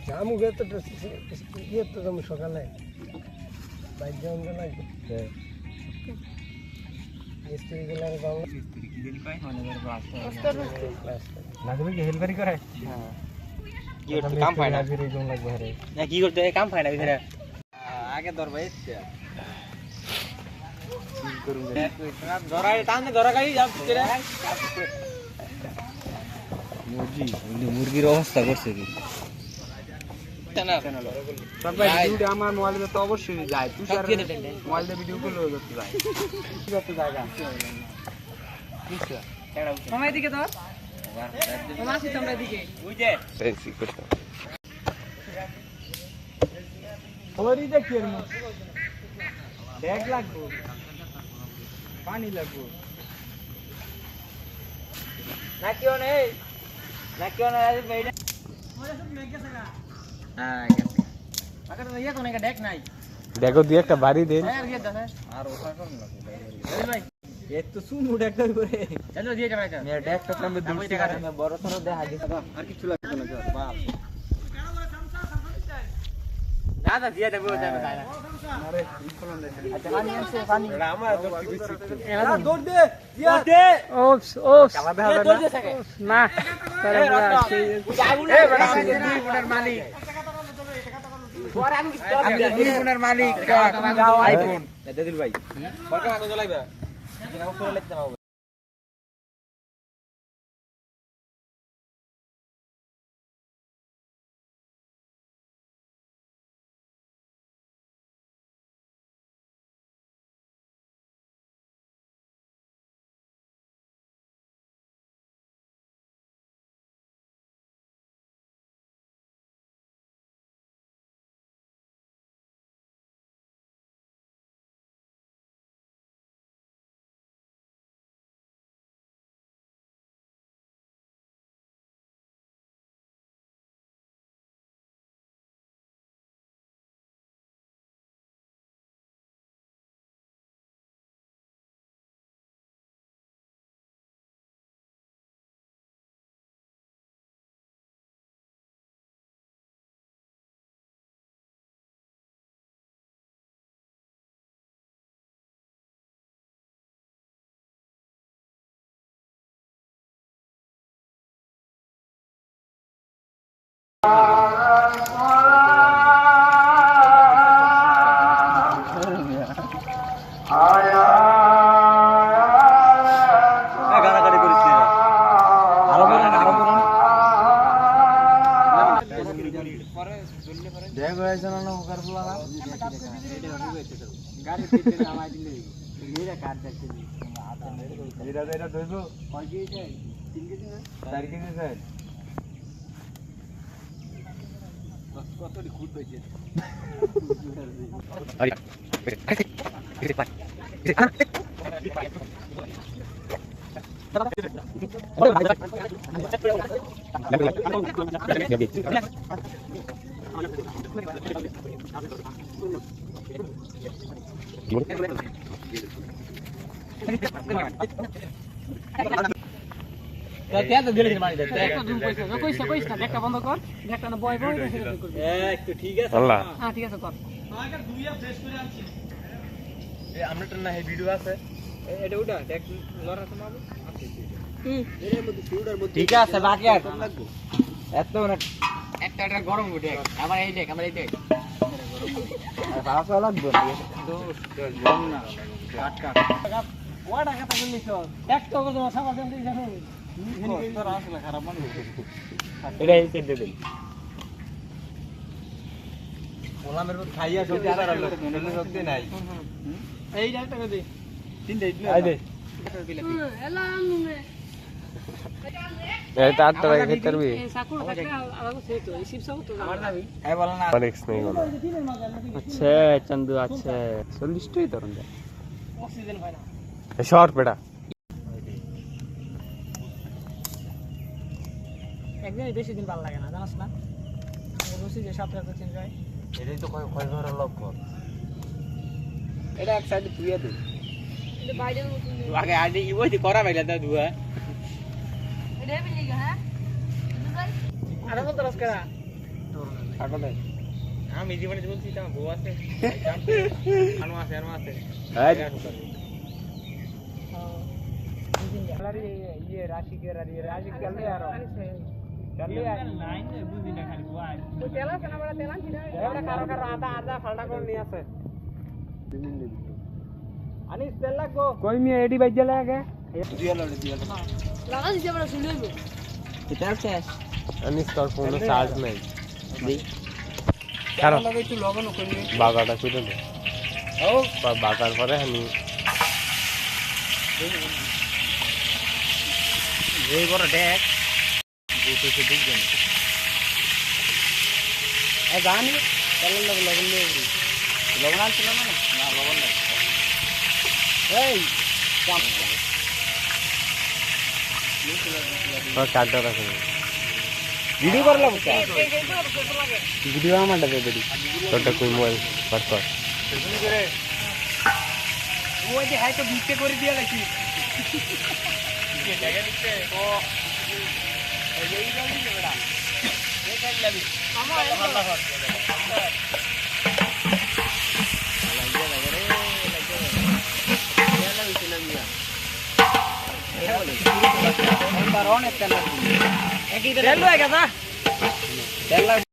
জামু গেছে তো ইয়ে তো জামু সকালে বাইক যাওয়া লাগবে মিস্ত্রি গুলার বাংলা মিস্ত্রি কি দিন পায় লাগবে কি হেলপারি করে হ্যাঁ কি করতে কাম পায় না ফিরে জং লাগবে রে না কি করতে কাম পায় না ফিরে আগে ধরবা এসছে কি করুম ধরাই টানে ধরা গাই যাব রে মুরগির অবস্থা করছে কি আমার মোবাইলে তো অবশ্যই যায় তুষার মোবাইলে ভিডিও করলে করতে যায় কত জায়গা সময় দিকে ধর মাসি তোমরা দিকে ওই যে সেন্সি করতে ওরি দেখি এর মত ব্যাগ লাগবে পানি লাগবে না কেউ নেই আজ বেইনা ওরে সব মেঘ গেছে না হ্যাঁ গেছে আগে তো ইয়া তো নেকা ডেক নাই দেখো দিয়ে একটা বাড়ি দেন আর কি দাদা আর ওটা কর না ভাই এ তো শুন উড়ে একটা করে চলো দিয়ে যাবে এটা মেরে ডেক তো আমি দুলছি কারণে আমি বড় সরো দেখা দিই আর কিছু লাগবে না বাপ দাদা দিয়ে দেবো যাবে তাই না আরে ইনফলন দে আচ্ছা পানি আছে পানি এটা আমার দৌড় দিছি এরা দৌড় দে দিয়া দে ওপস কালা দেখা যায় না তারে সেই এ বড় দুই গুণের মালিক পরে আমি দুই গুণের মালিক যাও আইফোন দিদিল ভাই পরে আগে জ্বলাইবা এটা উপরে লিখতে হবে দেখ হয়েছে না ওকার বলা না গাড়ি পিছে নামাই দিলে মেরা কাট দেখতে দি এটা ধরবো কয় কেজি চাই 3 কেজি না 4 কেজি চাই কতটি খুঁট হয়েছে আরে এটা পাই क्या तो धीरे धीरे मारी देते हैं एक तो कोई ना देखता बंद कर देखता ना बॉय बॉय एक तो ठीक है अल्लाह हां ठीक है कर আগে দুইয়া ফ্রেশ করে আনছি এই আমরাটা না এই ভিডিও আছে এটা ওটা দেখ লরা তো মারবো এর মধ্যে শুটার মধ্যে ঠিক আছে বাকি আর লাগবে এত না একটা গরম উঠে আমার এই দেখ আর ভাষা লাগবে তো গরম না কাট ওটা কথা বললিস এক তো কথা সমাজ দেন জানো তো আসলে খারাপ মানে এটা এই সেট দেন ওলামের মত খাইয়া সত্যি আর মনে সত্যি নাই এই একটা করে দে তিনটা দিন আই দে এলাম নে এই তার তো ভাই করবি এই সাকুর কাছে আলাদা সেই তো এই শিবসাগর তো আমার দাবি এই বল না অনেক্স নেই বল আচ্ছা চন্দু আচ্ছা 40 টাই ধরুন দে অক্সিজেন হয় না শর্ট বেটা একদিন বেশি দিন ভালো লাগে না জানাস না বসি যে সপ্তাহে চেঞ্জ হয় এটাই তো কয় ঘর লক্ষণ এটা এক সাইডে তুইয়া দে এটা বাইরের মত আগে আগে ইবই দি করা বাইলা দা দুয়া এটা বিলি হ্যাঁ আর কত রস করা কাটো দে আমি জীবনে বলছি তা বউ আছে আনো আছে এই ये राशि के राशि चल ले यार चल ले यार लाइन में बुझी ना खाली बुआ तो तेला से ना बड़ा तेला छिड़ा एवढा कार आधा फालटा कोण नहीं আছে आणि तेला को कोई मी एडी बाज जाला के दिया लगा दीजिए बड़ा सुन लो कितना से आणि स्टॉर फोन चार्ज नहीं दी কারণ লগে একটু লগন করি বাগাটা কইলো ও বাগার পরে আমি এই বড় ডেক বুঝতে সে দিক জানি এ গানি চল লগন নে লগন আনছিল না না লগন নাই এই কাম কাটটা রাখো ভিডিও করলা বুঝা ভিডিও আমাটা দে বেডি তোটা কই মোবাইল পার কর শুনি করে ওই যে হাই তো বিটে করে দিয়া লাগি ये जगह दिखते तो यही जल्दी है बेटा ये कर ले अभी मामा अल्लाह हाथ ये ना इतना मिया ये बोले बारों ने करना एक इधर चल लो है क्या चल लो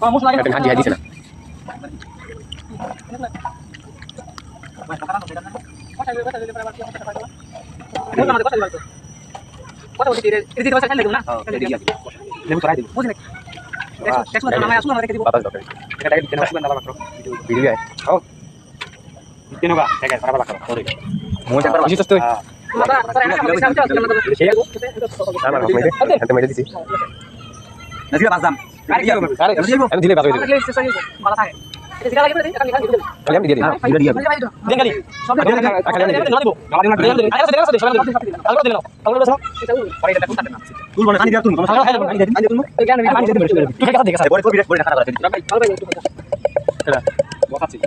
Vamos lagi dengan haji sana. Nanti apa Azam? Ini dile bagus itu. Kalian dia. Dia kali. Kalian dia. Tul mana kan dia tul. Kalau ada kan dia tul. Kan dia tul. Tu kayak kata boleh boleh boleh kata kata. Kira. Buat sih.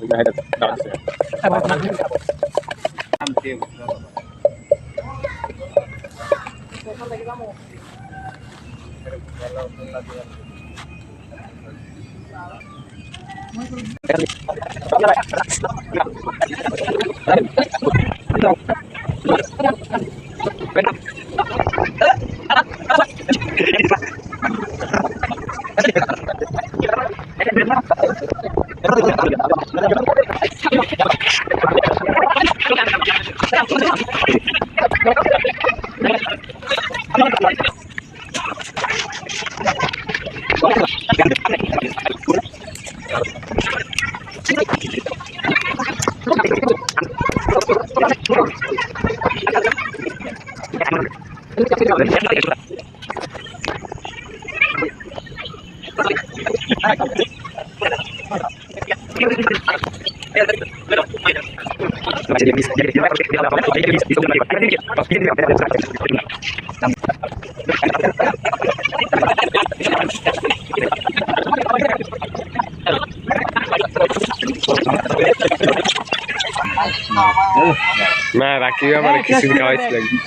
मैं राखी हमारे किसी का voice लगी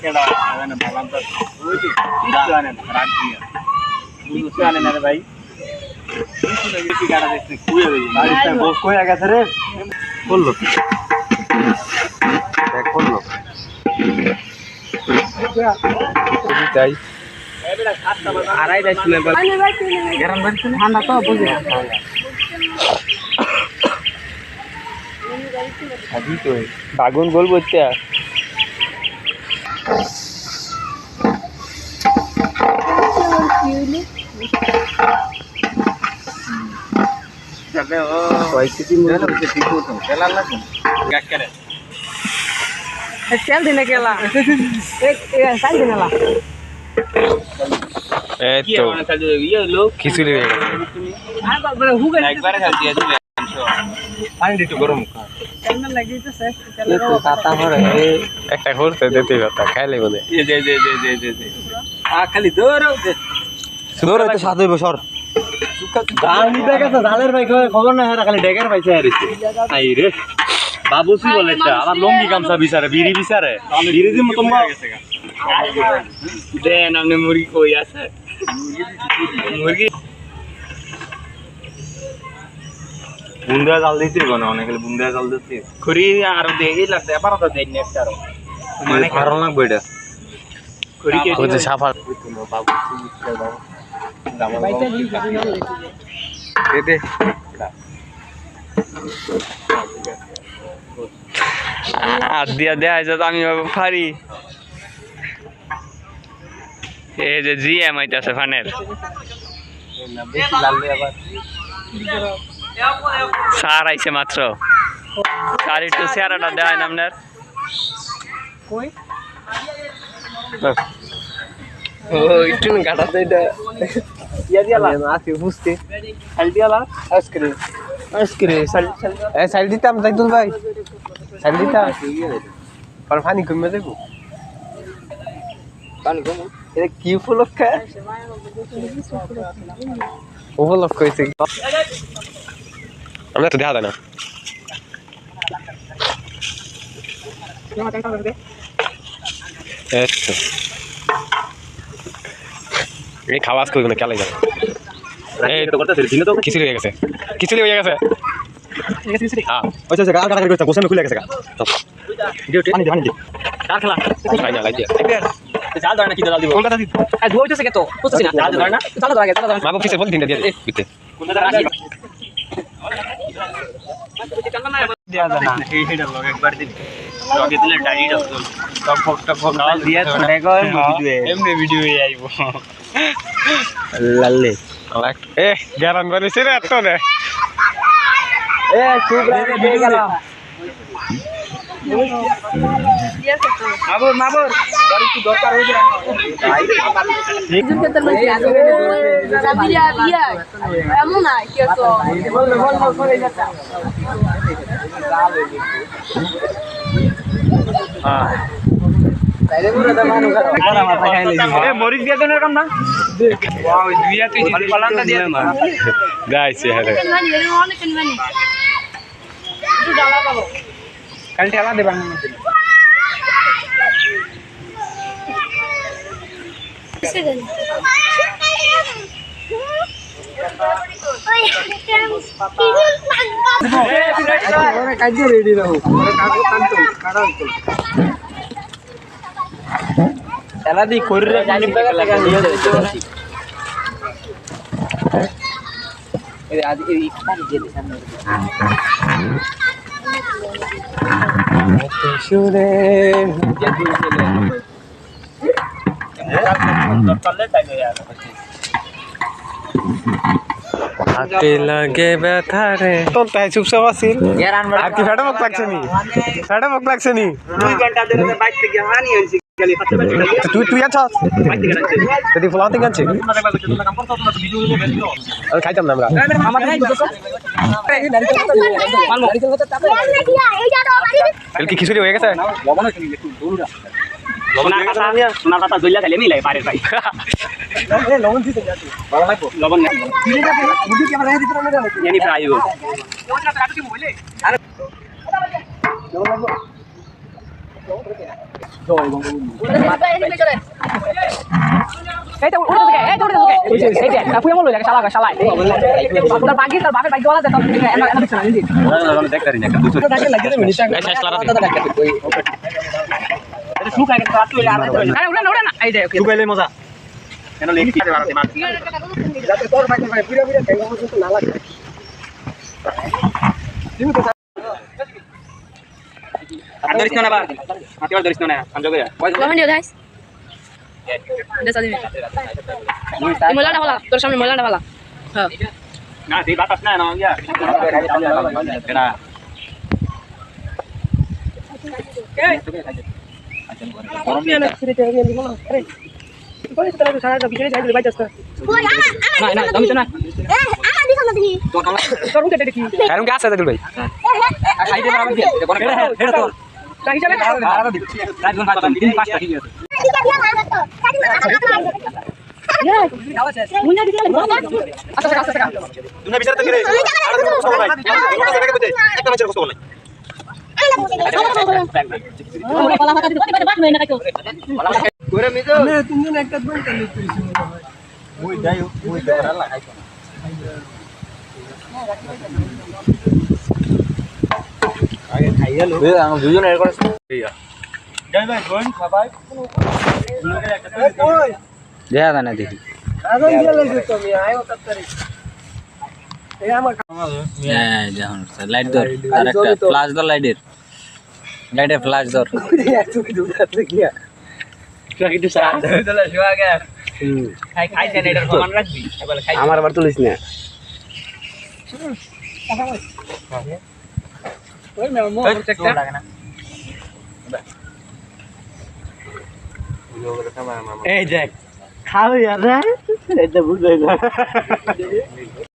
केड़ा आने भगवान तो ओजी आने राखी उसको आने ना भाई इसको लगी की गाड़ा देखने कोई है भाई इसका बॉस कोई आ गया था रे खोल लो खोल लो कुछ चाहिए ए बेटा खाता बता आ रहा है इसमें गरम बन ठंडा तो बोल अभी तो है बागुन गोल बोलते हैं তেল দিনে কেলা সাইল দিনে লা এই তো খিচুড়ি হয়ে গেছে আর বাবা হুগে একবারে খাই দিয়ে দিলে পানি একটু গরম কেমন লাগিতেছে তো কাটা হরে একটা করতে দিতে কথা খাইলে বলে খালি দৌড় দৌড় তো সাথে বসর গানি দেখাছে জালের ভাই খবর না খালি ডেগার পাইছে আর আই রে বাবুসি বলে আমার লঙ্গি গামছা বিচারে বিড়ি বিচারে বিড়ি দিম তোমরা দেন আপনি মুরগি কই আছে মুরগি বুন্দা জাল দিতে কোন অনেক বুন্দা জাল দিতে খুরি আর দেই লাগতে আবার তো দেই নেক্সট আর মানে কারণ লাগবে এটা খুরি কে ওই যে সাফা বাইতে নি দে আর দিয়া দেয়া আছে তো আমি পারি এই যে জিএম আইতাছে ফানের স্যার আইছে মাত্র স্যার একটু চেহারাটা দেয় না আপনার কই ও একটু কাটাতে এটা ইয়া দিয়ালা আছে বুঝতে খালি দিয়ালা আইসক্রিম এ সাইড দিতাম জাইদুল ভাই সাইড দিতাম আর পানি কমে দেবো পানি কমু এটা কি উপলক্ষ উপলক্ষ হয়েছে আমরা তো দেখা যায় না এই খাওয়াজ করবো না কেলাই যাবে খিচুড়ি হয়ে গেছে খিচুড়ি হয়ে গেছে হ্যাঁ আচ্ছা গাল কাটা করতে গোসামে খুলে গেছে গা পানি দে কার খেলা খাই না লাগিয়ে জাল ধরে না কি জাল দিব কোনটা দিব আ ধুইতেছে কে তো বুঝছিস না জাল ধরে না জাল ধরে জাল ধরে মা বাপ কিসের বল দিন দিয়ে দিতে কোনটা রাখি দিয়া জানা এই হেডার লগ একবার দিন লগে দিলে ডাইরি দাও টপ নাল দিয়া ছড়ে গয় এমনি ভিডিও আইবো লাল্লে এ গ্যারান বানিয়েছে রে এত রে এ খুব রাগে দিয়ে গেলাম মাবর আর একটু দরকার হয়ে যায় একজন কে তোর মধ্যে আগে বিয়া বিয়া এমন না কি তো বল করে যাতা হ্যাঁ তাইলে পুরো তো মানুষ আর মাথা খাইলে এ মরিচ দিয়ে দেন এরকম না ওয়াও দুইয়া তুই পালানটা দিয়ে দে গাইছে হ্যাঁ একটু ডালা পাবো কাল ঠেলা দেবান না রেডি রাখো খেলা দি করে জানি টাকা নিয়ে যাচ্ছে এই আজ এই পানি দিয়ে সামনে সুরে হাতে লাগে ব্যথা রে তোর তাই চুপচাপ আছিল আর কি ফেটা মুখ লাগছে নি ফেটা মুখ লাগছে নি 2 ঘন্টা ধরে বাইক থেকে হানি হইছে খালি হাতে বাইক তুই আছস যদি ফলাতে গেছে আমি খাইতাম না আমরা আমার কাল কি খিচুড়ি হয়ে গেছে লবণ আছে একটু দূররা লবণ কাটা নিয়া সোনা কাটা জইলা খালি মিলাই পারে ভাই এ লবণ দিতে যাচ্ছে ভালো লাগবে লবণ না দিলে যাবে মুদি কি আমরা রেখে দিতে না জানি ফ্রাই হইব লবণ না কাটতে বলে আরে লবণ লাগবে জয় মাথা এদিকে চলে এইটা উড়ে থাকে এইটা উড়ে থাকে এই যে পুয়া বল লাগে শালা শালা তার বাকি তার বাপের বাইক ওয়ালা দেন এনা এনা বিছনা নিদি আমি দেখ করি না একটা দুটো টাকা লাগে মিনিট এই শেষ লারা এটা সুখ লাগে রাত হইলে আরে উড়ে না এই যে সুখাইলে মজা কেন লেগে খেতে পারতে মাছ যাতে তোর বাইক ভাই পুরা পুরা খাইবো তো না লাগে তুমি তো আর ধরিস না বাবা মাটি আর ধরিস না আমি জগে Lawan dia guys. Dia tadi. Mulai dah pala. Terus sambil mulai dah pala. Ha. না সেই বাতাস না না ইয়া কেডা গরম দিয়ে না ছিড়ে দিয়ে দিব না আরে কই তোরা সারাটা বিকেলে যাই বাইতে আসতে না না আমি তো না আমার দিছ না দেখি তোর উঠে দেখি কারণ কি আছে দেখুন ভাই খাই দে আমার দিয়ে কোন হেড তোর তাই হিসাবে আলাদা দিব রাত গুণ 5 দিন 5 টাকা দিয়েছে ঠিক আছে আমার তো কাটি না তুমি বিচার তো করে একটা ম্যাচের কষ্ট বলে ওরে মিজো আমি তিনজন একটা বল করলি তুই ওই যাই ওই দেওয়ার লাগাই আগে খাই গেল এ আমরা দুজন এর করে যাই ভাই বোন বাবাই দেখা যায় না দেখি আগুন দিয়ে লাগবে তুমি আয়ো তাড়াতাড়ি এই আমার এই দেখুন লাইট ধর আর একটা ফ্ল্যাশ ধর লাইটের ফ্ল্যাশ ধর তুই দুটাতে গিয়া একটু সারা চলে শোয়া গে খাই খাই দেন এটার প্রমাণ রাখবি বলে খাই আমার আবার তুলিস না ওই মেমো চেকটা লাগে না এই দেখ খাও यार রে এটা বুঝাই না